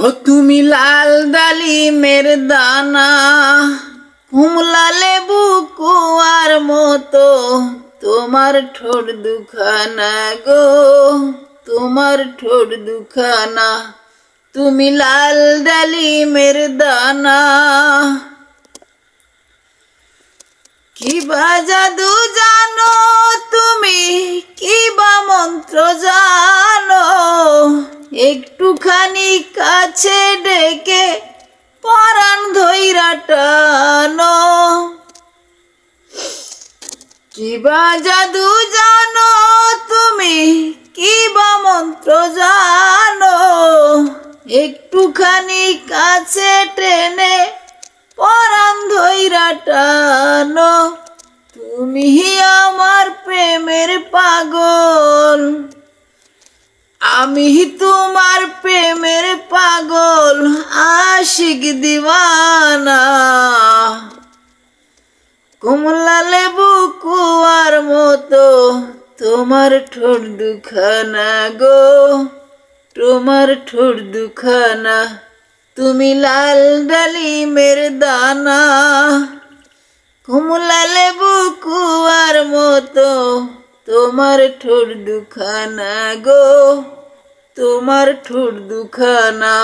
ও তুমি লাল ডালিমের দানা, কুমলা লেবু কুয়ার মতো, তোমার ঠোঁট দুখানা গো, তোমার ঠোঁট দুখানা। তুমি লাল ডালিমের দানা, কি বা জাদু জানো তুমি, কি বা মন্ত্র জানো, একটুখানি কাছে ডেকে পরাণ ধইরা টানো। কি বা জাদু জানো তুমি, কি বা মন্ত্র জানো, একটুখানি কাছে টেনে পরাণ ধইরা টানো। তুমি আমার প্রেমের পাগল, আমি তোমার প্রেমের পাগল, আশিক দিওয়ানা। কমলা লেবু কুয়ার মতো, তোমার ঠোঁট দুখানা গো, তোমার ঠোঁট দুখানা। তুমি লাল ডালিমের দানা, কমলা লেবু কুয়ার মতো, তোমার ঠোঁট দুখানা গো, তোমার ঠোঁট দুখানা।